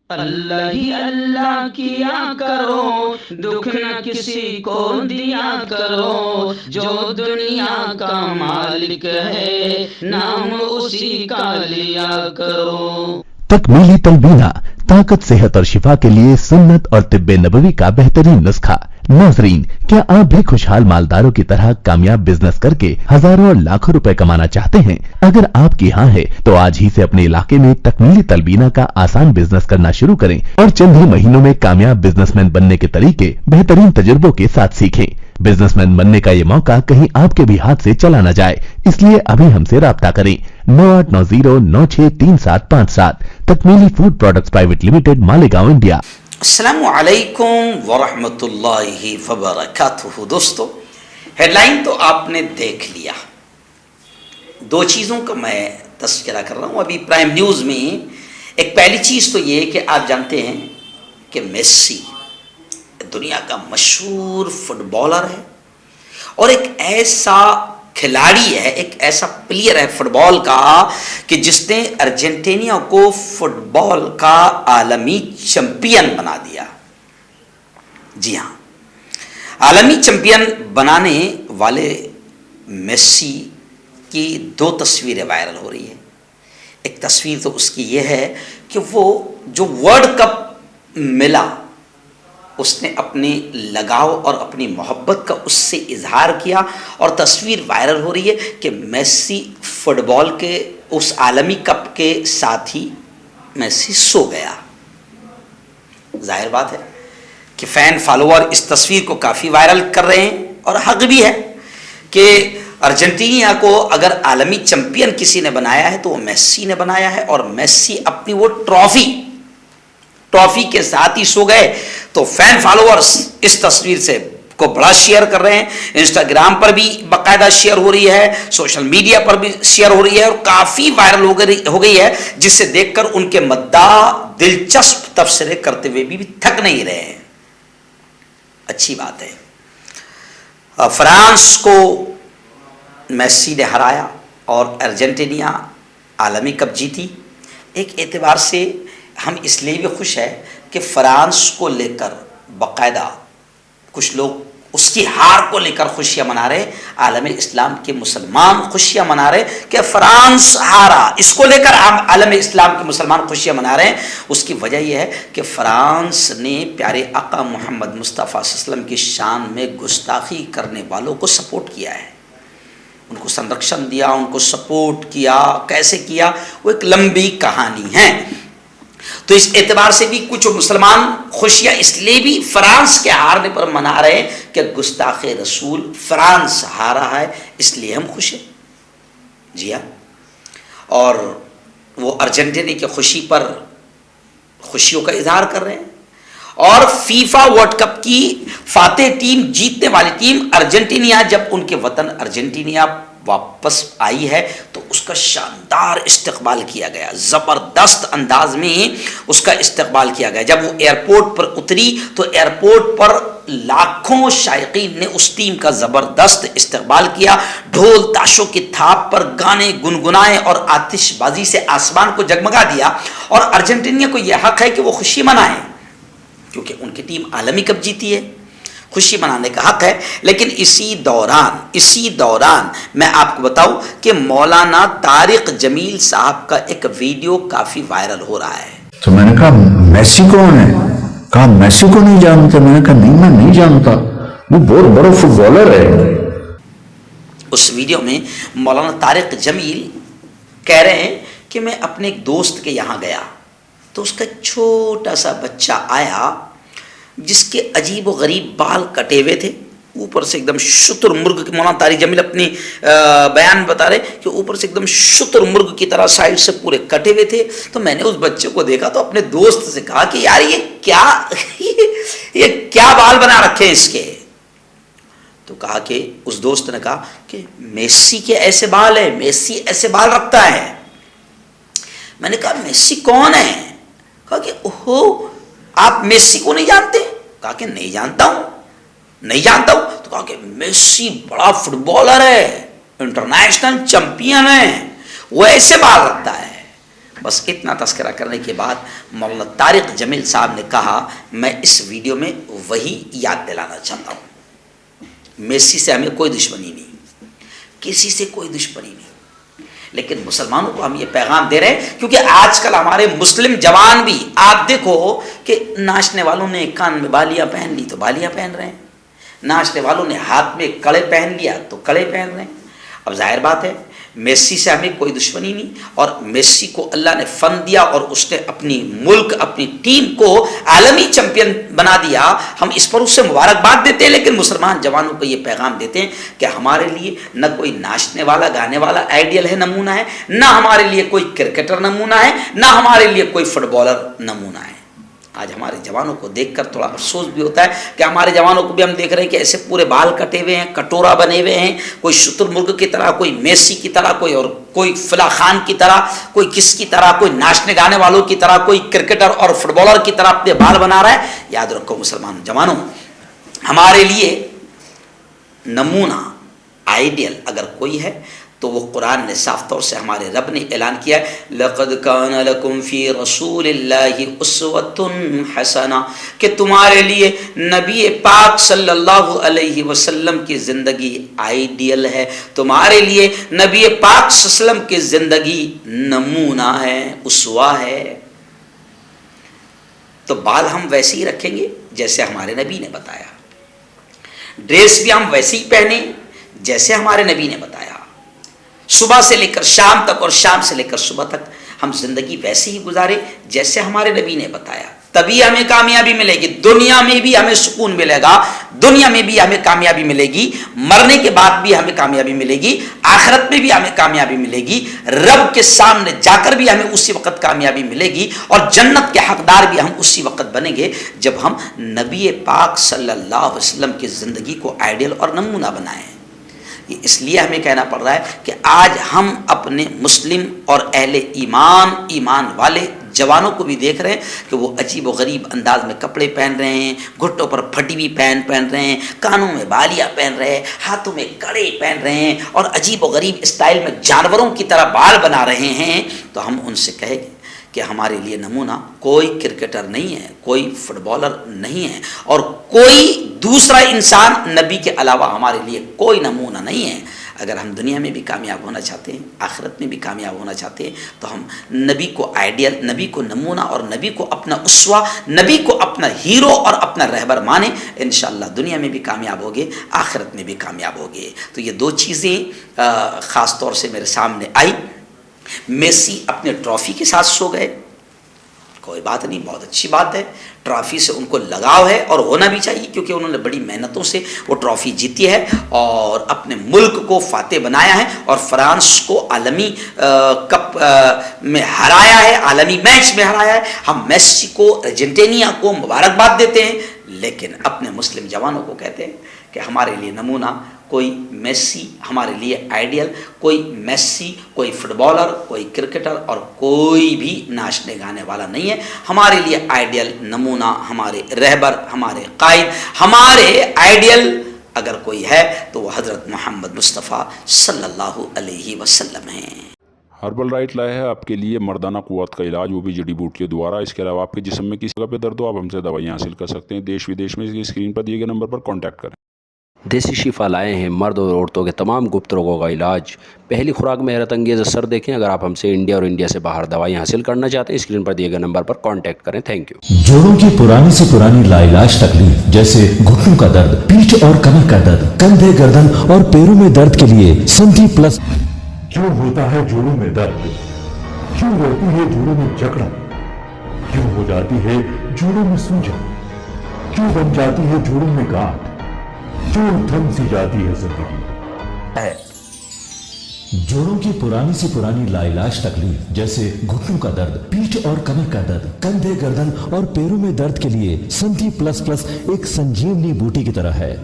اللہ ہی اللہ کیا کرو، دکھ نہ کسی کو دیا کرو، جو دنیا کا مالک ہے نام اسی کا لیا کرو۔ تکمیلی تلبینہ، طاقت، صحت اور شفا کے لیے سنت اور طب نبوی کا بہترین نسخہ۔ ناظرین، کیا آپ بھی خوشحال مالداروں کی طرح کامیاب بزنس کر کے ہزاروں اور لاکھوں روپے کمانا چاہتے ہیں؟ اگر آپ کی ہاں ہے تو آج ہی سے اپنے علاقے میں تکمیلی تلبینہ کا آسان بزنس کرنا شروع کریں اور چند ہی مہینوں میں کامیاب بزنس مین بننے کے طریقے بہترین تجربوں کے ساتھ سیکھیں۔ بزنس مین بننے کا یہ موقع کہیں آپ کے بھی ہاتھ سے چلا نہ جائے، اس لیے ابھی ہم سے رابطہ کریں۔ 9890963757 تکمیلی food products private limited, Malegaon, India. السلام علیکم ورحمۃ اللہ وبرکاتہ۔ دوستو، ہیڈ لائن تو آپ نے دیکھ لیا، دو چیزوں کا میں تذکرہ کر رہا ہوں ابھی پرائم نیوز میں۔ ایک پہلی چیز تو یہ کہ آپ جانتے ہیں کہ میسی دنیا کا مشہور فٹ بالر ہے اور ایک ایسا کھلاڑی ہے، ایک ایسا پلیئر ہے فٹ بال کا کہ جس نے ارجنٹینا کو فٹ بال کا عالمی چیمپئن بنا دیا۔ جی ہاں، عالمی چیمپئن بنانے والے میسی کی دو تصویریں وائرل ہو رہی ہیں۔ ایک تصویر تو اس کی یہ ہے کہ وہ جو ورلڈ کپ ملا اس نے اپنی لگاؤ اور اپنی محبت کا اس سے اظہار کیا، اور تصویر وائرل ہو رہی ہے کہ میسی فٹ بال کے اس عالمی کپ کے ساتھ ہی میسی سو گیا۔ ظاہر بات ہے کہ فین فالوور اس تصویر کو کافی وائرل کر رہے ہیں، اور حق بھی ہے کہ ارجنٹینا کو اگر عالمی چیمپئن کسی نے بنایا ہے تو وہ میسی نے بنایا ہے، اور میسی اپنی وہ ٹرافی کے ساتھ ہی سو گئے۔ تو فین فالوورز اس تصویر سے کو بڑا شیئر کر رہے ہیں، انسٹاگرام پر بھی باقاعدہ شیئر ہو رہی ہے، سوشل میڈیا پر بھی شیئر ہو رہی ہے، اور کافی وائرل ہو گئی ہے، جس سے دیکھ کر ان کے مداح دلچسپ تبصرے کرتے ہوئے بھی تھک نہیں رہے ہیں۔ اچھی بات ہے، فرانس کو میسی نے ہرایا اور ارجنٹینا عالمی کپ جیتی۔ ایک اعتبار سے ہم اس لیے بھی خوش ہیں کہ فرانس کو لے کر باقاعدہ کچھ لوگ اس کی ہار کو لے کر خوشیاں منا رہے، عالم اسلام کے مسلمان خوشیاں منا رہے کہ فرانس ہارا، اس کو لے کر عالم اسلام کے مسلمان خوشیاں منا رہے ہیں۔ اس کی وجہ یہ ہے کہ فرانس نے پیارے آقا محمد مصطفیٰ صلی اللہ علیہ وسلم کی شان میں گستاخی کرنے والوں کو سپورٹ کیا ہے، ان کو سنرکشن دیا، ان کو سپورٹ کیا۔ کیسے کیا وہ ایک لمبی کہانی ہے۔ تو اس اعتبار سے بھی کچھ مسلمان خوشیاں اس لیے بھی فرانس کے ہارنے پر منا رہے ہیں کہ گستاخ رسول فرانس ہارا ہے، اس لیے ہم خوش ہیں۔ جی ہاں، اور وہ ارجنٹینا کی خوشی پر خوشیوں کا اظہار کر رہے ہیں، اور فیفا ورلڈ کپ کی فاتح ٹیم، جیتنے والی ٹیم ارجنٹینا، جب ان کے وطن ارجنٹینا واپس آئی ہے تو اس کا شاندار استقبال کیا گیا، زبردست انداز میں اس کا استقبال کیا گیا۔ جب وہ ایئرپورٹ پر اتری تو ایئرپورٹ پر لاکھوں شائقین نے اس ٹیم کا زبردست استقبال کیا، ڈھول تاشوں کی تھاپ پر گانے گنگنائے اور آتش بازی سے آسمان کو جگمگا دیا۔ اور ارجنٹینا کو یہ حق ہے کہ وہ خوشی منائے، کیونکہ ان کی ٹیم عالمی کپ جیتی ہے، خوشی منانے کا حق ہے۔ لیکن اسی دوران میں آپ کو بتاؤں کہ مولانا طارق جمیل صاحب کا ایک ویڈیو کافی وائرل ہو رہا ہے۔ تو میں نے کہا میسی کون ہے؟ کہا میسی کو نہیں جانتے؟ میں نے کہا نہیں، میں نہیں جانتا، وہ بہت بڑا فٹ بالر ہے۔ اس ویڈیو میں مولانا طارق جمیل کہہ رہے ہیں کہ میں اپنے ایک دوست کے یہاں گیا تو اس کا چھوٹا سا بچہ آیا جس کے عجیب و غریب بال کٹے ہوئے تھے، اوپر سے ایک دم شتر مرغ، مولانا طارق جمیل اپنی بیان بتا رہے کہ اوپر سے ایک دم شتر مرغ کی طرح سائڈ سے پورے کٹے ہوئے تھے۔ تو میں نے اس بچے کو دیکھا تو اپنے دوست سے کہا کہ یار یہ کیا بال بنا رکھے ہیں اس کے؟ تو کہا کہ اس دوست نے کہا کہ میسی کے ایسے بال ہیں، میسی ایسے بال رکھتا ہے۔ میں نے کہا میسی کون ہے؟ کہا کہ اوہو، آپ میسی کو نہیں جانتے؟ کہا کہ نہیں جانتا ہوں۔ تو کہا کہ میسی بڑا فٹ بالر ہے، انٹرنیشنل چیمپئن ہے، وہ ایسے بال رکھتا ہے۔ بس اتنا تذکرہ کرنے کے بعد مولانا طارق جمیل صاحب نے کہا میں اس ویڈیو میں وہی یاد دلانا چاہتا ہوں، میسی سے ہمیں کوئی دشمنی نہیں، کسی سے کوئی دشمنی نہیں، لیکن مسلمانوں کو ہم یہ پیغام دے رہے ہیں، کیونکہ آج کل ہمارے مسلم جوان بھی آپ دیکھو کہ ناچنے والوں نے کان میں بالیاں پہن لی تو بالیاں پہن رہے ہیں، ناچنے والوں نے ہاتھ میں کڑے پہن لیا تو کڑے پہن رہے ہیں۔ اب ظاہر بات ہے میسی سے ہمیں کوئی دشمنی نہیں، اور میسی کو اللہ نے فن دیا اور اس نے اپنی ملک اپنی ٹیم کو عالمی چیمپئن بنا دیا، ہم اس پر اس سے مبارکباد دیتے ہیں، لیکن مسلمان جوانوں کو یہ پیغام دیتے ہیں کہ ہمارے لیے نہ کوئی ناچنے والا گانے والا آئیڈیل ہے، نمونہ ہے، نہ ہمارے لیے کوئی کرکٹر نمونہ ہے، نہ ہمارے لیے کوئی فٹ بالر نمونہ ہے۔ آج ہمارے جوانوں کو دیکھ کر تھوڑا افسوس بھی ہوتا ہے کہ ہمارے جوانوں کو بھی ہم دیکھ رہے ہیں کہ ایسے پورے بال کٹے ہوئے ہیں، کٹورا بنے ہوئے ہیں، کوئی شتر مرغ کی طرح، کوئی میسی کی طرح، کوئی فلاں خان کی طرح، کوئی کس کی طرح، کوئی ناچنے گانے والوں کی طرح، کوئی کرکٹر اور فٹ بالر کی طرح اپنے بال بنا رہا ہے۔ یاد رکھو مسلمان جوانوں، ہمارے لیے نمونہ آئیڈیل اگر کوئی ہے تو وہ قرآن نے صاف طور سے ہمارے رب نے اعلان کیا ہے، لَقَدْ كَانَ لَكُمْ فِي رَسُولِ اللَّهِ أُسْوَةٌ حَسَنَةٌ، کہ تمہارے لیے نبی پاک صلی اللہ علیہ وسلم کی زندگی آئیڈیل ہے، تمہارے لیے نبی پاک صلی اللہ علیہ وسلم کی زندگی نمونہ ہے، اسوہ ہے۔ تو بال ہم ویسے ہی رکھیں گے جیسے ہمارے نبی نے بتایا، ڈریس بھی ہم ویسے ہی پہنیں جیسے ہمارے نبی نے بتایا، صبح سے لے کر شام تک اور شام سے لے کر صبح تک ہم زندگی ویسے ہی گزارے جیسے ہمارے نبی نے بتایا، تبھی ہمیں کامیابی ملے گی، دنیا میں بھی ہمیں سکون ملے گا، دنیا میں بھی ہمیں کامیابی ملے گی، مرنے کے بعد بھی ہمیں کامیابی ملے گی، آخرت میں بھی ہمیں کامیابی ملے گی، رب کے سامنے جا کر بھی ہمیں اسی وقت کامیابی ملے گی، اور جنت کے حقدار بھی ہم اسی وقت بنیں گے جب ہم نبی پاک صلی اللہ علیہ وسلم کی زندگی کو آئیڈیل اور نمونہ بنائیں۔ یہ اس لیے ہمیں کہنا پڑ رہا ہے کہ آج ہم اپنے مسلم اور اہل ایمان والے جوانوں کو بھی دیکھ رہے ہیں کہ وہ عجیب و غریب انداز میں کپڑے پہن رہے ہیں، گھٹوں پر پھٹی ہوئی پہن رہے ہیں، کانوں میں بالیاں پہن رہے ہیں، ہاتھوں میں کڑے پہن رہے ہیں، اور عجیب و غریب اسٹائل میں جانوروں کی طرح بال بنا رہے ہیں۔ تو ہم ان سے کہیں گے کہ ہمارے لیے نمونہ کوئی کرکٹر نہیں ہے، کوئی فٹ بالر نہیں ہے، اور کوئی دوسرا انسان نبی کے علاوہ ہمارے لیے کوئی نمونہ نہیں ہے۔ اگر ہم دنیا میں بھی کامیاب ہونا چاہتے ہیں، آخرت میں بھی کامیاب ہونا چاہتے ہیں، تو ہم نبی کو آئیڈیل، نبی کو نمونہ اور نبی کو اپنا اسوہ، نبی کو اپنا ہیرو اور اپنا رہبر مانیں، انشاءاللہ دنیا میں بھی کامیاب ہوگے، آخرت میں بھی کامیاب ہوگے۔ تو یہ دو چیزیں خاص طور سے میرے سامنے آئی۔ میسی اپنے ٹرافی کے ساتھ سو گئے، کوئی بات نہیں، بہت اچھی بات ہے، ٹرافی سے ان کو لگاؤ ہے اور ہونا بھی چاہیے، کیونکہ انہوں نے بڑی محنتوں سے وہ ٹرافی جیتی ہے اور اپنے ملک کو فاتح بنایا ہے، اور فرانس کو عالمی کپ میں ہرایا ہے، عالمی میچ میں ہرایا ہے۔ ہم میسی کو، ارجنٹینیا کو مبارکباد دیتے ہیں، لیکن اپنے مسلم جوانوں کو کہتے ہیں کہ ہمارے لیے نمونہ کوئی میسی، ہمارے لیے آئیڈیل کوئی میسی، کوئی فٹ بالر، کوئی کرکٹر اور کوئی بھی ناچنے گانے والا نہیں ہے۔ ہمارے لیے آئیڈیل، نمونہ، ہمارے رہبر، ہمارے قائد، ہمارے آئیڈیل اگر کوئی ہے تو وہ حضرت محمد مصطفیٰ صلی اللہ علیہ وسلم ہیں۔ ہربل رائٹ لائے ہے آپ کے لیے مردانہ قوت کا علاج، وہ بھی جڑی بوٹیوں دوارا۔ اس کے علاوہ آپ کے جسم میں کسی جگہ پہ درد ہو آپ ہم سے دوائیاں حاصل کر سکتے ہیں۔ دیش ودیش میں اسکرین پر دیے گئے نمبر پر کانٹیکٹ کریں۔ دیسی شفا لائے ہیں مرد اور عورتوں کے تمام گپت روگوں کا علاج۔ پہلی خوراک میں حیرت انگیز اثر دیکھیں۔ اگر آپ ہم سے انڈیا اور انڈیا سے باہر دوائیں حاصل کرنا چاہتے ہیں، اسکرین پر دیے گئے نمبر پر کانٹیکٹ کریں۔ Thank you. جوڑوں کی پرانی سے پرانی لاعلاج تکلیف جیسے گھٹنوں کا درد، پیٹھ اور کمر کا درد، کندھے، گردن اور پیروں میں درد کے لیے سنٹی پلس۔ کیوں ہوتا ہے جوڑوں میں درد؟ کیوں رہتی ہے جوڑوں میں جکڑن؟ کیوں ہو جاتی ہے جوڑوں میں سوجن؟ کیوں بن جاتی ہے جوڑوں میں گاٹھ؟ کیوں تھم سی جاتی ہے زندگی؟ جوڑوں کی پرانی سے پرانی لاعلاج تکلیف جیسے گھٹنوں کا درد، پیٹھ اور کمر کا درد، کندھے، گردن اور پیروں میں درد کے لیے سنٹی پلس پلس ایک سنجیونی بوٹی کی طرح ہے،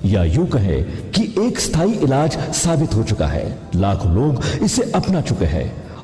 یا یوں کہے کہ ایک ستھائی علاج ثابت ہو چکا ہے۔ لاکھوں لوگ اسے اپنا چکے ہیں